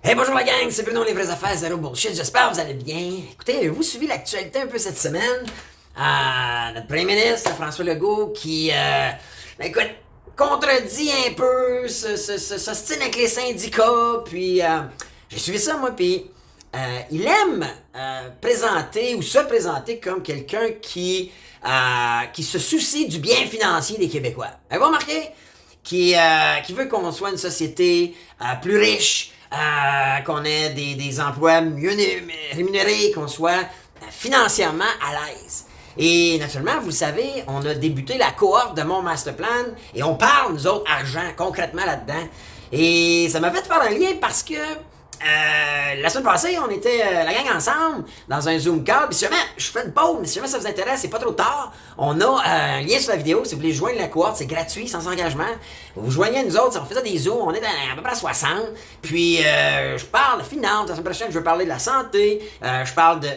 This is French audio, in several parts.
Hey, bonjour la gang, c'est Bruno, les vraies affaires, zéro bullshit, j'espère que vous allez bien. Écoutez, avez-vous suivi l'actualité un peu cette semaine? Notre premier ministre, François Legault, qui, écoute, contredit un peu, s'ostine avec les syndicats, puis j'ai suivi ça, moi, puis il aime présenter ou se présenter comme quelqu'un qui se soucie du bien financier des Québécois. Avez-vous remarqué? Qui veut qu'on soit une société plus riche, qu'on ait des emplois mieux rémunérés, qu'on soit financièrement à l'aise. Et naturellement, vous le savez, on a débuté la cohorte de mon master plan et on parle, nous autres, argent, concrètement là-dedans. Et ça m'a fait faire un lien parce que la semaine passée, on était la gang ensemble dans un Zoom call. Puis si jamais, je fais une pause, mais si jamais ça vous intéresse, c'est pas trop tard. On a un lien sur la vidéo. Si vous voulez joindre la cohorte, c'est gratuit, sans engagement. Vous joignez à nous autres, on faisait des Zooms, on est à peu près à 60. Puis je parle de finance. La semaine prochaine, je veux parler de la santé. Je parle de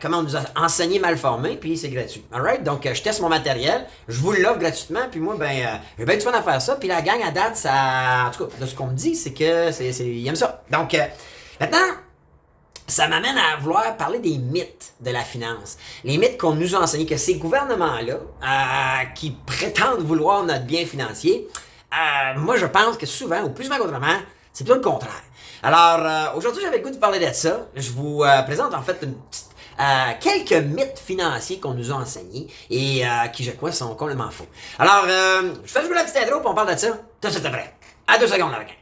comment on nous a enseigné mal formé. Puis c'est gratuit. Alright? Donc je teste mon matériel. Je vous l'offre gratuitement. Puis moi, j'ai bien du fun à faire ça. Puis la gang à date, ça, en tout cas, de ce qu'on me dit, c'est que ils aiment ça. Donc maintenant, ça m'amène à vouloir parler des mythes de la finance. Les mythes qu'on nous a enseignés, que ces gouvernements-là, qui prétendent vouloir notre bien financier, moi je pense que souvent, ou plus souvent qu'autrement, c'est plutôt le contraire. Alors, aujourd'hui, j'avais le goût de parler de ça. Je vous présente en fait quelques mythes financiers qu'on nous a enseignés et qui, je crois, sont complètement faux. Alors, je fais jouer la petite intro, puis on parle de ça tout de suite après. À 2 secondes, la gang.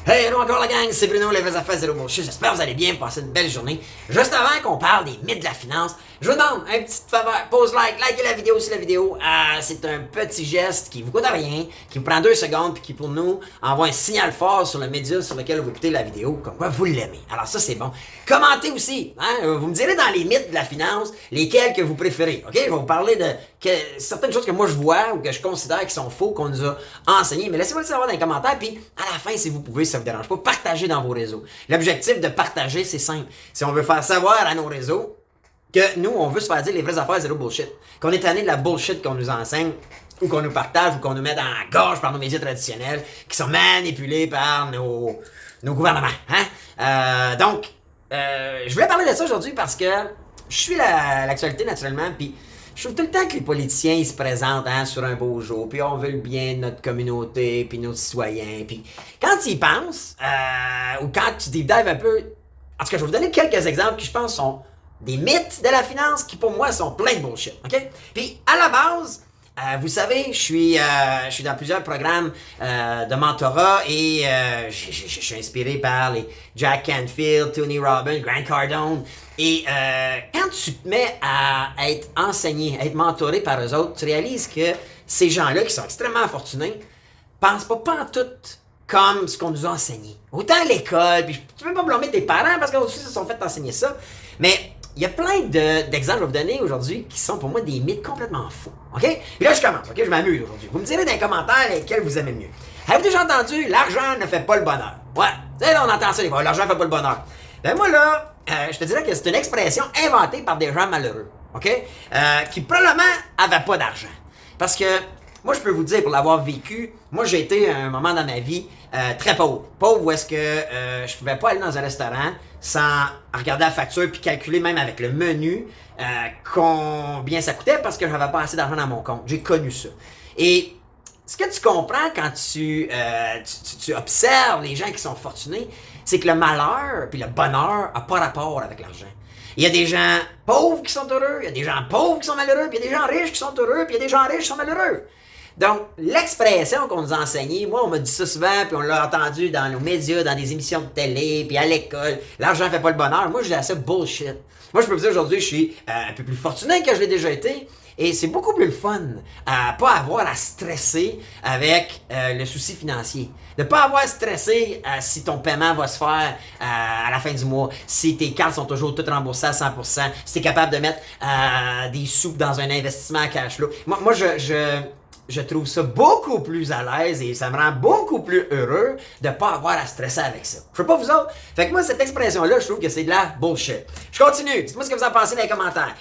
Hey, hello encore la gang, c'est Bruno, les vraies affaires, zéro bullshit. J'espère que vous allez bien, passer une belle journée. Juste avant qu'on parle des mythes de la finance, je vous demande un petit faveur, pause like, likez la vidéo si la vidéo, c'est un petit geste qui vous coûte rien, qui vous prend 2 secondes, puis qui pour nous envoie un signal fort sur le média sur lequel vous écoutez la vidéo, comme quoi vous l'aimez. Alors ça c'est bon. Commentez aussi, hein? Vous me direz dans les mythes de la finance, lesquels que vous préférez, ok? Je vais vous parler de certaines choses que moi je vois ou que je considère qui sont faux, qu'on nous a enseignées, mais laissez-moi le savoir dans les commentaires, puis à la fin, si vous pouvez, ça vous dérange pas, partagez dans vos réseaux. L'objectif de partager, c'est simple. Si on veut faire savoir à nos réseaux que nous, on veut se faire dire les vraies affaires, zéro bullshit. Qu'on est tanné de la bullshit qu'on nous enseigne, ou qu'on nous partage, ou qu'on nous met dans la gorge par nos médias traditionnels, qui sont manipulés par nos gouvernements. Hein? Donc, je voulais parler de ça aujourd'hui parce que je suis l'actualité naturellement, puis je trouve tout le temps que les politiciens ils se présentent sur un beau jour, puis on veut le bien de notre communauté, puis nos citoyens, puis quand ils y pensent, ou quand tu deep dive un peu, en tout cas je vais vous donner quelques exemples qui je pense sont des mythes de la finance qui pour moi sont plein de bullshit, ok? Puis à la base, vous savez, je suis dans plusieurs programmes de mentorat et je suis inspiré par les Jack Canfield, Tony Robbins, Grant Cardone. Et quand tu te mets à être enseigné, à être mentoré par eux autres, tu réalises que ces gens-là, qui sont extrêmement fortunés, pensent pas pantoute comme ce qu'on nous a enseigné. Autant à l'école, puis tu peux pas blâmer tes parents parce qu'eux aussi se sont fait enseigner ça, mais il y a plein d'exemples que je vais vous donner aujourd'hui qui sont pour moi des mythes complètement faux. OK? Puis là, je commence. OK? Je m'amuse aujourd'hui. Vous me direz dans les commentaires lesquels vous aimez mieux. Avez-vous déjà entendu « l'argent ne fait pas le bonheur ». Ouais. Tu sais, là, on entend ça des fois. « L'argent ne fait pas le bonheur ». Ben moi, là, je te dirais que c'est une expression inventée par des gens malheureux. OK? Qui probablement n'avaient pas d'argent. Parce que moi, je peux vous dire, pour l'avoir vécu, moi, j'ai été à un moment dans ma vie très pauvre. Pauvre où est-ce que je pouvais pas aller dans un restaurant sans regarder la facture puis calculer même avec le menu combien ça coûtait parce que j'avais pas assez d'argent dans mon compte. J'ai connu ça. Et ce que tu comprends quand tu observes les gens qui sont fortunés, c'est que le malheur puis le bonheur a pas rapport avec l'argent. Il y a des gens pauvres qui sont heureux, il y a des gens pauvres qui sont malheureux, puis il y a des gens riches qui sont heureux, puis il y a des gens riches qui sont malheureux. Donc, l'expression qu'on nous a enseignée, moi, on m'a dit ça souvent, puis on l'a entendu dans nos médias, dans des émissions de télé, puis à l'école, l'argent fait pas le bonheur. Moi, je dis ça bullshit. Moi, je peux vous dire aujourd'hui, je suis un peu plus fortuné que je l'ai déjà été, et c'est beaucoup plus le fun à pas avoir à stresser avec le souci financier. De pas avoir à stresser si ton paiement va se faire à la fin du mois, si tes cartes sont toujours toutes remboursées à 100%, si tu es capable de mettre des sous dans un investissement à cash flow. Moi je trouve ça beaucoup plus à l'aise et ça me rend beaucoup plus heureux de pas avoir à stresser avec ça. Je sais pas vous autres. Fait que moi, cette expression-là, je trouve que c'est de la bullshit. Je continue. Dites-moi ce que vous en pensez dans les commentaires.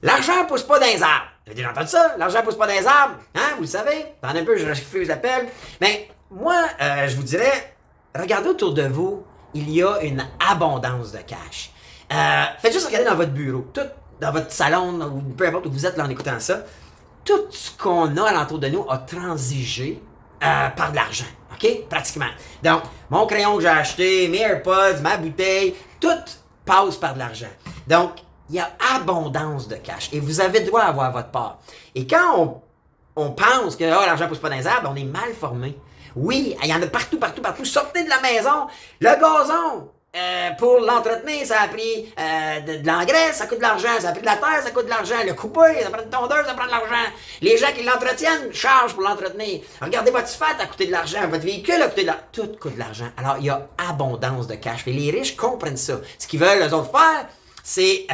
L'argent pousse pas dans les arbres. Vous avez déjà entendu ça? L'argent pousse pas dans les arbres. Hein? Vous le savez? Dans un peu, je refuse l'appel. Mais moi, je vous dirais, regardez autour de vous, il y a une abondance de cash. Faites juste regarder dans votre bureau, tout dans votre salon, ou peu importe où vous êtes là en écoutant ça. Tout ce qu'on a alentour de nous a transigé par de l'argent. OK? Pratiquement. Donc, mon crayon que j'ai acheté, mes AirPods, ma bouteille, tout passe par de l'argent. Donc, il y a abondance de cash et vous avez droit à avoir votre part. Et quand on pense que l'argent ne pousse pas dans les arbres, on est mal formé. Oui, il y en a partout, partout, partout. Sortez de la maison, le gazon, pour l'entretenir, ça a pris de l'engrais, ça coûte de l'argent. Ça a pris de la terre, ça coûte de l'argent. Le coupeur, ça prend une tondeuse, ça prend de l'argent. Les gens qui l'entretiennent chargent pour l'entretenir. Regardez, votre fat a coûté de l'argent. Votre véhicule a coûté de l'argent. Tout coûte de l'argent. Alors, il y a abondance de cash. Et les riches comprennent ça. Ce qu'ils veulent, eux autres, faire, c'est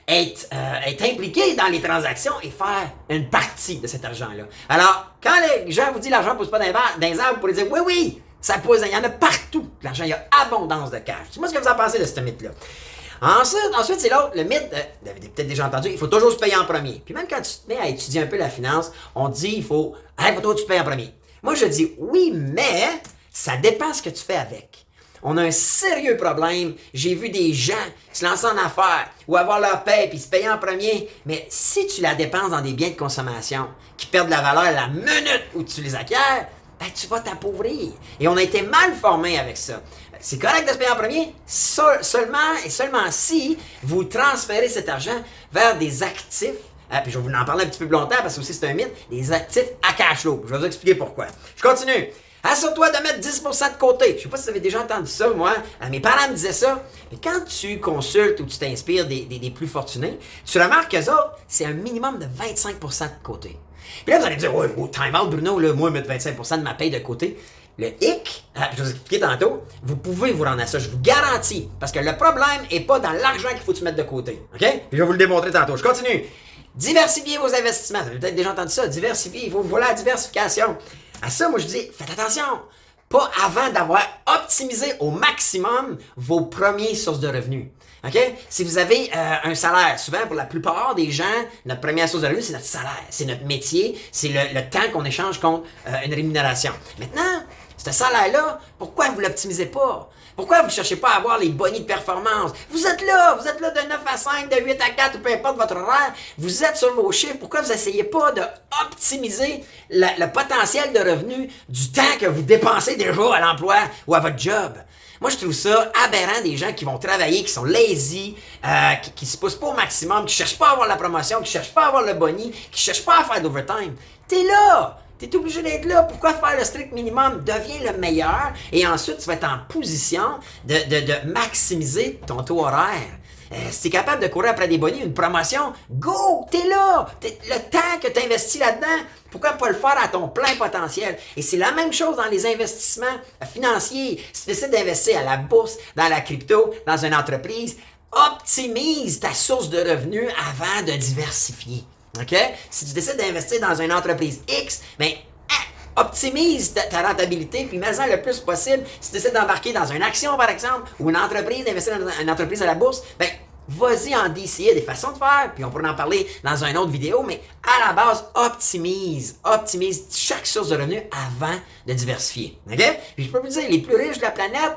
être impliqué dans les transactions et faire une partie de cet argent-là. Alors, quand les gens vous disent l'argent ne pousse pas dans les arbres, vous pourrez dire oui, ça pousse, il y en a partout. L'argent, il y a abondance de cash. Dis-moi ce que vous en pensez de ce mythe-là. Ensuite, c'est l'autre, le mythe, vous avez peut-être déjà entendu, il faut toujours se payer en premier. Puis même quand tu te mets à étudier un peu la finance, on dit il faut toujours que tu te payes en premier. Moi, je dis oui, mais ça dépend ce que tu fais avec. On a un sérieux problème. J'ai vu des gens se lancer en affaires ou avoir leur paie puis se payer en premier. Mais si tu la dépenses dans des biens de consommation qui perdent de la valeur la minute où tu les acquiers, ben tu vas t'appauvrir. Et on a été mal formés avec ça. C'est correct de se payer en premier, seulement si vous transférez cet argent vers des actifs. Puis je vais vous en parler un petit peu plus longtemps parce que aussi c'est un mythe, des actifs à cash flow. Je vais vous expliquer pourquoi. Je continue. Assure-toi de mettre 10% de côté. Je ne sais pas si vous avez déjà entendu ça, moi. Mes parents me disaient ça. Mais quand tu consultes ou tu t'inspires des plus fortunés, tu remarques qu'eux autres, c'est un minimum de 25% de côté. Puis là, vous allez me dire, time out, Bruno, là, moi, mettre 25% de ma paye de côté. Le hic, je vais vous expliquer tantôt, vous pouvez vous rendre à ça, je vous garantis. Parce que le problème n'est pas dans l'argent qu'il faut que tu mettes de côté. OK? Puis je vais vous le démontrer tantôt. Je continue. Diversifiez vos investissements. Vous avez peut-être déjà entendu ça. Diversifiez. Voilà la diversification. À ça, moi, je dis, faites attention. Pas avant d'avoir optimisé au maximum vos premières sources de revenus. OK? Si vous avez un salaire, souvent, pour la plupart des gens, notre première source de revenus, c'est notre salaire. C'est notre métier. C'est le temps qu'on échange contre une rémunération. Maintenant, ce salaire-là, pourquoi vous ne l'optimisez pas? Pourquoi vous ne cherchez pas à avoir les bonnies de performance? Vous êtes là de 9 à 5, de 8 à 4, peu importe votre horaire. Vous êtes sur vos chiffres. Pourquoi vous n'essayez pas d'optimiser le potentiel de revenu du temps que vous dépensez déjà à l'emploi ou à votre job? Moi, je trouve ça aberrant des gens qui vont travailler, qui sont lazy, qui se poussent pas au maximum, qui cherchent pas à avoir la promotion, qui cherchent pas à avoir le boni, qui cherchent pas à faire d'overtime. T'es là! T'es obligé d'être là. Pourquoi faire le strict minimum? Deviens le meilleur et ensuite tu vas être en position de maximiser ton taux horaire. Si tu es capable de courir après des bonnies, une promotion, go! T'es là! Le temps que tu investis là-dedans, pourquoi pas le faire à ton plein potentiel? Et c'est la même chose dans les investissements financiers. Si tu décides d'investir à la bourse, dans la crypto, dans une entreprise, optimise ta source de revenus avant de diversifier. OK? Si tu décides d'investir dans une entreprise X, bien, optimise ta rentabilité, puis mets-en le plus possible. Si tu décides d'embarquer dans une action, par exemple, ou une entreprise, d'investir dans une entreprise à la bourse, bien, vas-y en DCA, des façons de faire, puis on pourra en parler dans une autre vidéo, mais à la base, optimise chaque source de revenus avant de diversifier. OK? Puis je peux vous dire, les plus riches de la planète,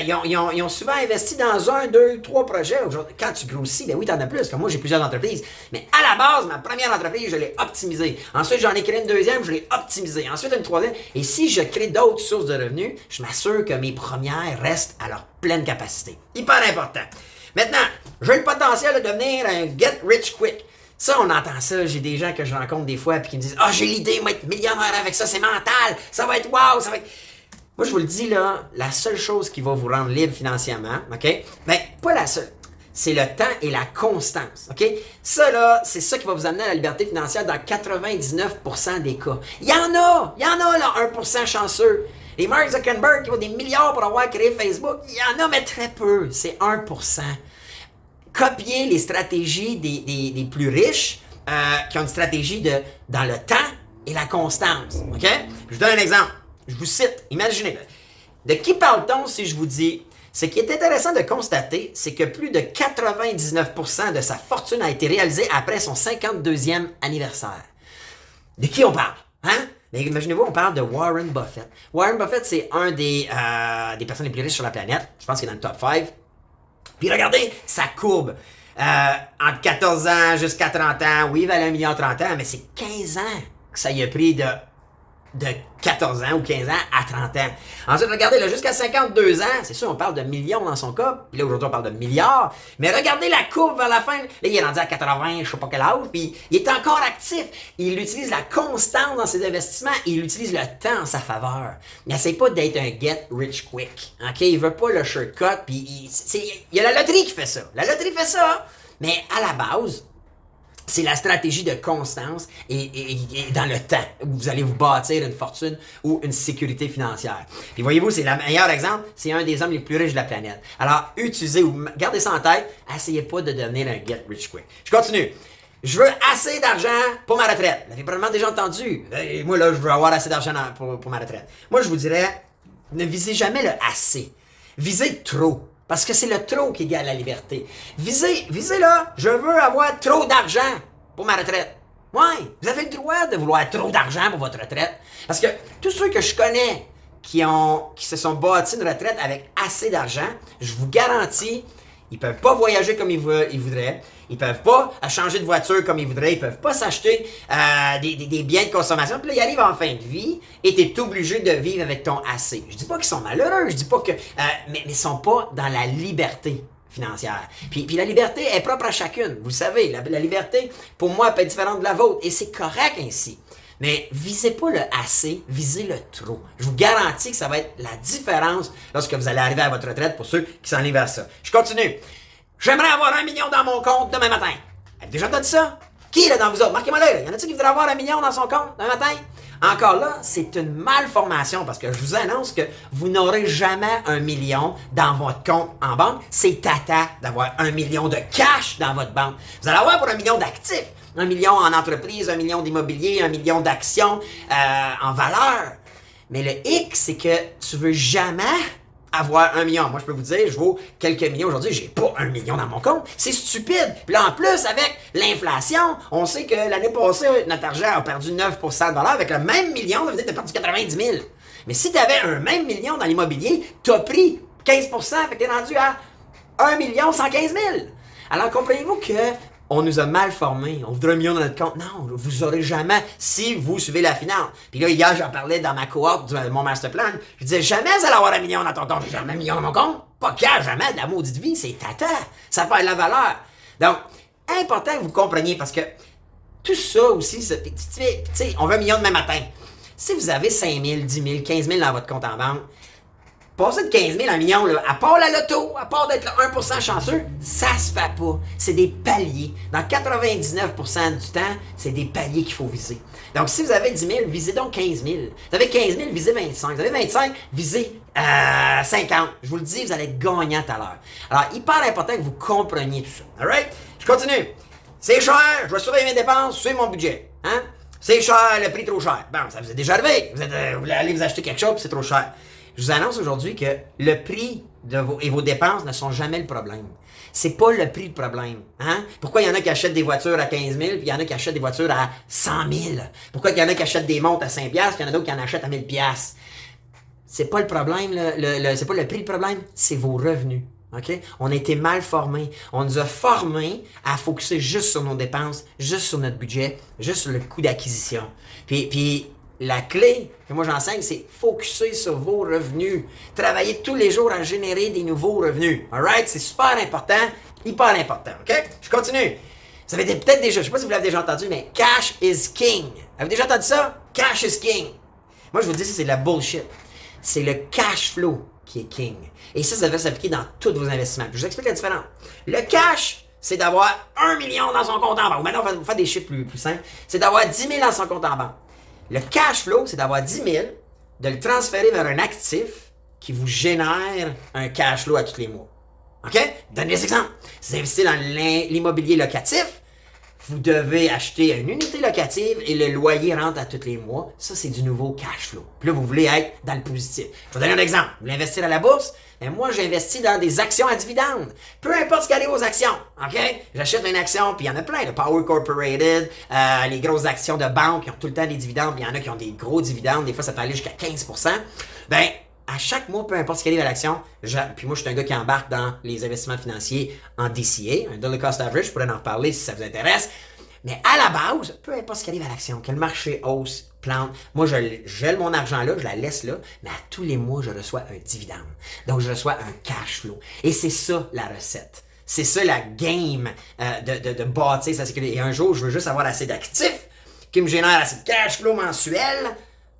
ils ont souvent investi dans 1, 2, 3 projets. Quand tu grossis, ben oui, t'en as plus. Comme moi, j'ai plusieurs entreprises. Mais à la base, ma première entreprise, je l'ai optimisée. Ensuite, j'en ai créé une deuxième, je l'ai optimisée. Ensuite, une troisième. Et si je crée d'autres sources de revenus, je m'assure que mes premières restent à leur pleine capacité. Hyper important. Maintenant, j'ai le potentiel de devenir un get rich quick. Ça, on entend ça. J'ai des gens que je rencontre des fois et qui me disent « j'ai l'idée, moi, être millionnaire avec ça, c'est mental. Ça va être wow, ça va être... » Moi, je vous le dis, là, la seule chose qui va vous rendre libre financièrement, OK? Ben, pas la seule. C'est le temps et la constance, OK? Ça, là, c'est ça qui va vous amener à la liberté financière dans 99% des cas. Il y en a, là, 1% chanceux. Les Mark Zuckerberg qui ont des milliards pour avoir créé Facebook, il y en a, mais très peu. C'est 1%. Copier les stratégies des plus riches qui ont une stratégie dans le temps et la constance, OK? Je vous donne un exemple. Je vous cite, imaginez. De qui parle-t-on si je vous dis Ce qui est intéressant de constater, c'est que plus de 99% de sa fortune a été réalisée après son 52e anniversaire. De qui on parle? Hein? Mais imaginez-vous, on parle de Warren Buffett. Warren Buffett, c'est un des personnes les plus riches sur la planète. Je pense qu'il est dans le top 5. Puis regardez sa courbe. Entre 14 ans jusqu'à 30 ans, oui, il valait 1 million en 30 ans, mais c'est 15 ans que ça y a pris de 14 ans ou 15 ans à 30 ans. Ensuite, regardez, là, jusqu'à 52 ans, c'est sûr, on parle de millions dans son cas, puis là, aujourd'hui, on parle de milliards, mais regardez la courbe vers la fin, là, il est rendu à 80, je sais pas quel âge, puis il est encore actif. Il utilise la constance dans ses investissements, il utilise le temps en sa faveur. Il n'essaie pas d'être un get rich quick, ok? Il veut pas le shortcut, puis il y a la loterie qui fait ça. La loterie fait ça, mais à la base, c'est la stratégie de constance et dans le temps où vous allez vous bâtir une fortune ou une sécurité financière. Puis voyez-vous, c'est le meilleur exemple, c'est un des hommes les plus riches de la planète. Alors, utilisez ou gardez ça en tête, essayez pas de devenir un get rich quick. Je continue. Je veux assez d'argent pour ma retraite. Vous l'avez probablement déjà entendu. Et moi, là, je veux avoir assez d'argent pour ma retraite. Moi, je vous dirais, ne visez jamais le assez. Visez trop. Parce que c'est le trop qui égale la liberté. Visez là, je veux avoir trop d'argent pour ma retraite. Ouais, vous avez le droit de vouloir trop d'argent pour votre retraite. Parce que tous ceux que je connais qui se sont bâtis une retraite avec assez d'argent, je vous garantis, ils peuvent pas voyager comme ils voudraient. Ils peuvent pas changer de voiture comme ils voudraient. Ils peuvent pas s'acheter des biens de consommation. Puis là, ils arrivent en fin de vie et tu es obligé de vivre avec ton assez. Je dis pas qu'ils sont malheureux. Je dis pas que... mais ils sont pas dans la liberté financière. Puis la liberté est propre à chacune. Vous le savez, la liberté, pour moi, peut être différente de la vôtre. Et c'est correct ainsi. Mais visez pas le assez, visez le trop. Je vous garantis que ça va être la différence lorsque vous allez arriver à votre retraite pour ceux qui s'enlignent vers ça. Je continue. J'aimerais avoir 1 million dans mon compte demain matin. Avez-vous déjà entendu ça? Qui là dans vous autres? Marquez-moi là. Y en a-t-il qui voudraient avoir 1 million dans son compte demain matin? Encore là, c'est une malformation parce que je vous annonce que vous n'aurez jamais 1 million dans votre compte en banque. C'est tata d'avoir 1 million de cash dans votre banque. Vous allez avoir pour 1 million d'actifs. 1 million en entreprise, 1 million d'immobilier, 1 million d'actions en valeur. Mais le hic, c'est que tu veux jamais avoir 1 million. Moi, je peux vous dire, je vaux quelques millions aujourd'hui, j'ai pas 1 million dans mon compte. C'est stupide. Puis là, en plus, avec l'inflation, on sait que l'année passée, notre argent a perdu 9% de valeur. Avec le même million, ça veut dire que tu as perdu 90 000. Mais si tu avais un même million dans l'immobilier, tu as pris 15%, fait que tu es rendu à 1 115 000. Alors, comprenez-vous que on nous a mal formés. On voudrait 1 million dans notre compte. Non, vous aurez jamais si vous suivez la finance. Puis là, hier, j'en parlais dans ma cohorte de mon master plan. Je disais, jamais vous allez avoir 1 million dans ton compte. J'ai jamais 1 million dans mon compte. Pas cash, jamais. De la maudite vie, c'est tata. Ça perd la valeur. Donc, important que vous compreniez parce que tout ça aussi, tu sais, on veut 1 million demain matin. Si vous avez 5 000, 10 000, 15 000 dans votre compte en banque, passer de 15 000 à 1 million, là, à part la loto, à part d'être le 1% chanceux, ça se fait pas. C'est des paliers. Dans 99% du temps, c'est des paliers qu'il faut viser. Donc, si vous avez 10 000, visez donc 15 000. Vous avez 15 000, visez 25. Vous avez 25, visez 50. Je vous le dis, vous allez être gagnant tout à l'heure. Alors, hyper important que vous compreniez tout ça. Alright? Je continue. C'est cher, je dois surveiller mes dépenses, suivre mon budget. Hein? C'est cher, le prix trop cher. Bon, ça vous est déjà arrivé. Vous voulez aller vous acheter quelque chose, puis c'est trop cher. Je vous annonce aujourd'hui que le prix de vos dépenses ne sont jamais le problème. C'est pas le prix le problème. Hein? Pourquoi il y en a qui achètent des voitures à 15 000 puis il y en a qui achètent des voitures à 100 000? Pourquoi il y en a qui achètent des montres à 5 puis il y en a d'autres qui en achètent à 1000 C'est pas le problème, c'est pas le prix le problème, c'est vos revenus. Okay? On a été mal formés. On nous a formés à focuser juste sur nos dépenses, juste sur notre budget, juste sur le coût d'acquisition. Puis la clé que moi j'enseigne, c'est focuser sur vos revenus. Travailler tous les jours à générer des nouveaux revenus. Alright? C'est super important, hyper important. OK? Je continue. Vous avez peut-être déjà, je ne sais pas si vous l'avez déjà entendu, mais cash is king. Avez-vous déjà entendu ça? Cash is king. Moi, je vous dis, ça, c'est de la bullshit. C'est le cash flow qui est king. Et ça devrait s'appliquer dans tous vos investissements. Je vous explique la différence. Le cash, c'est d'avoir 1 million dans son compte en banque. Maintenant, on va faire des chiffres plus simples. C'est d'avoir 10 000 dans son compte en banque. Le cash flow, c'est d'avoir 10 000, de le transférer vers un actif qui vous génère un cash flow à tous les mois. OK? Donnez des exemples. Si vous investissez dans l'immobilier locatif, vous devez acheter une unité locative et le loyer rentre à tous les mois. Ça, c'est du nouveau cash flow. Puis là, vous voulez être dans le positif. Je vais vous donner un exemple. Vous voulez investir à la bourse? Mais moi, j'investis dans des actions à dividendes. Peu importe ce qu'il y a aux actions, OK? J'achète une action, puis il y en a plein. Le Power Corporated, les grosses actions de banque qui ont tout le temps des dividendes, puis il y en a qui ont des gros dividendes. Des fois, ça peut aller jusqu'à 15%. Ben, à chaque mois, peu importe ce qu'il y a à l'action, puis moi, je suis un gars qui embarque dans les investissements financiers en DCA, un Dollar Cost Average, je pourrais en reparler si ça vous intéresse. Mais à la base, peu importe ce qui arrive à l'action, que le marché hausse, plante, moi, je gèle mon argent là, je la laisse là, mais à tous les mois, je reçois un dividende. Donc, je reçois un cash flow. Et c'est ça, la recette. C'est ça, la game de bâtir sa sécurité. Et un jour, je veux juste avoir assez d'actifs qui me génèrent assez de cash flow mensuel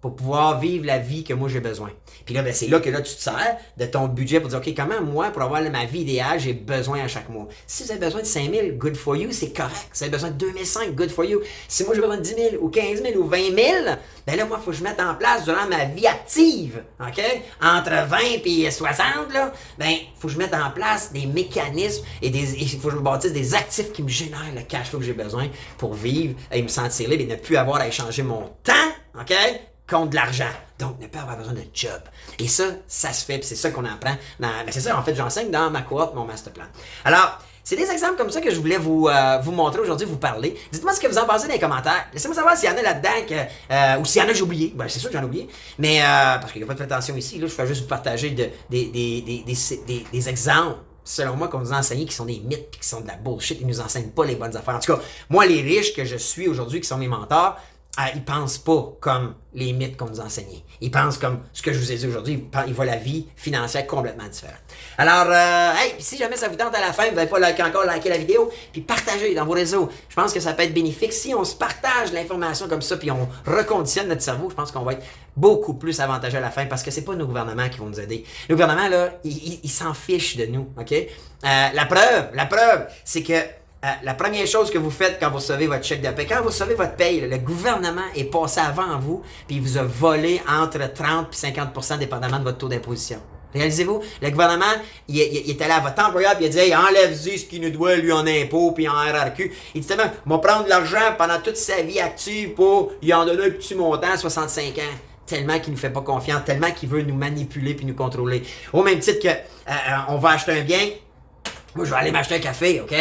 pour pouvoir vivre la vie que moi j'ai besoin. Puis là, ben, c'est là que là, tu te sers de ton budget pour dire, OK, comment moi, pour avoir ma vie idéale, j'ai besoin à chaque mois. Si vous avez besoin de 5 000, good for you, c'est correct. Si vous avez besoin de 2 500, good for you. Si moi j'ai besoin de 10 000 ou 15 000 ou 20 000, ben là, moi, il faut que je mette en place durant ma vie active, OK? Entre 20 et 60, là, ben, il faut que je mette en place des mécanismes et il faut que je me bâtisse des actifs qui me génèrent le cash flow que j'ai besoin pour vivre et me sentir libre et ne plus avoir à échanger mon temps, OK? Contre de l'argent. Donc, ne pas avoir besoin de job. Et ça, ça se fait, puis c'est ça qu'on apprend. C'est ça, en fait, j'enseigne dans ma cohorte, mon master plan. Alors, c'est des exemples comme ça que je voulais vous montrer aujourd'hui, vous parler. Dites-moi ce que vous en pensez dans les commentaires. Laissez-moi savoir s'il y en a là-dedans, ou s'il y en a que j'ai oublié. Ben, c'est sûr que j'en ai oublié. Mais, parce qu'il n'y a pas de faire attention ici, là, je fais juste vous partager des exemples, selon moi, qu'on nous a enseignés qui sont des mythes et qui sont de la bullshit. Ils nous enseignent pas les bonnes affaires. En tout cas, moi, les riches que je suis aujourd'hui, qui sont mes mentors, ils pensent pas comme les mythes qu'on nous a enseignés. Ils pensent comme ce que je vous ai dit aujourd'hui. Ils voient la vie financière complètement différente. Alors, si jamais ça vous tente à la fin, vous n'avez pas encore liké la vidéo, puis partagez dans vos réseaux. Je pense que ça peut être bénéfique. Si on se partage l'information comme ça, puis on reconditionne notre cerveau, je pense qu'on va être beaucoup plus avantageux à la fin, parce que c'est pas nos gouvernements qui vont nous aider. Le gouvernement, là, ils s'en fichent de nous, OK? La preuve, c'est que la première chose que vous faites quand vous recevez votre chèque de paie, quand vous recevez votre paye, le gouvernement est passé avant vous, puis il vous a volé entre 30 et 50% dépendamment de votre taux d'imposition. Réalisez-vous, le gouvernement, il est allé à votre employeur et il a dit hey, enlève-y ce qu'il nous doit, lui, en impôts puis en RRQ. Il dit tellement, on va prendre de l'argent pendant toute sa vie active pour y en donner un petit montant à 65 ans. Tellement qu'il ne nous fait pas confiance, tellement qu'il veut nous manipuler puis nous contrôler. Au même titre que on va acheter un bien, moi je vais aller m'acheter un café, OK?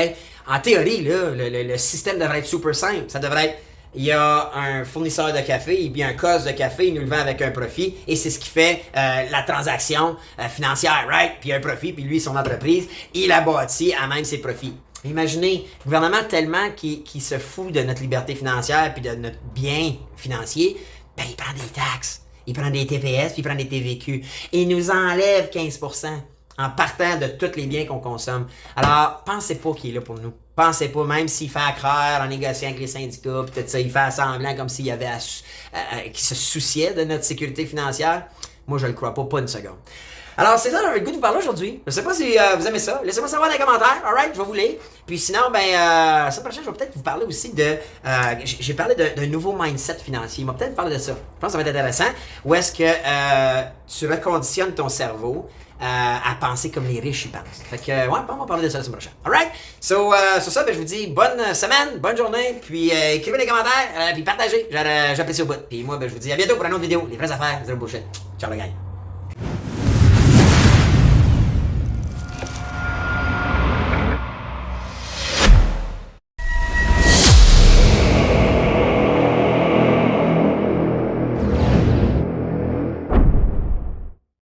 En théorie, là, le système devrait être super simple. Ça devrait être, il y a un fournisseur de café, il y a un cost de café, il nous le vend avec un profit, et c'est ce qui fait la transaction financière, right? Puis il y a un profit, puis lui, son entreprise, il a bâti à même ses profits. Imaginez, le gouvernement tellement qui se fout de notre liberté financière puis de notre bien financier, ben il prend des taxes, il prend des TPS, puis il prend des TVQ, et il nous enlève 15%. En partant de tous les biens qu'on consomme. Alors, pensez pas qu'il est là pour nous. Pensez pas, même s'il fait accroire en négociant avec les syndicats, puis tout ça, il fait semblant comme s'il y avait qu'il se souciait de notre sécurité financière. Moi, je le crois pas une seconde. Alors, c'est ça, j'avais le goût de vous parler aujourd'hui. Je sais pas si vous aimez ça. Laissez-moi savoir dans les commentaires. Alright, je vais vous lire. Puis sinon, la semaine prochaine, je vais peut-être vous parler aussi de... j'ai parlé d'un nouveau mindset financier. Il m'a peut-être parlé de ça. Je pense que ça va être intéressant. Où est-ce que tu reconditionnes ton cerveau à penser comme les riches y pensent. Fait que, ouais, on va parler de ça la semaine prochaine. Alright? So, sur ça, je vous dis bonne semaine, bonne journée, puis écrivez des commentaires, puis partagez. J'apprécie au bout. Puis moi, je vous dis à bientôt pour une autre vidéo. Les vraies affaires, zéro bullshit. Ciao, les gars.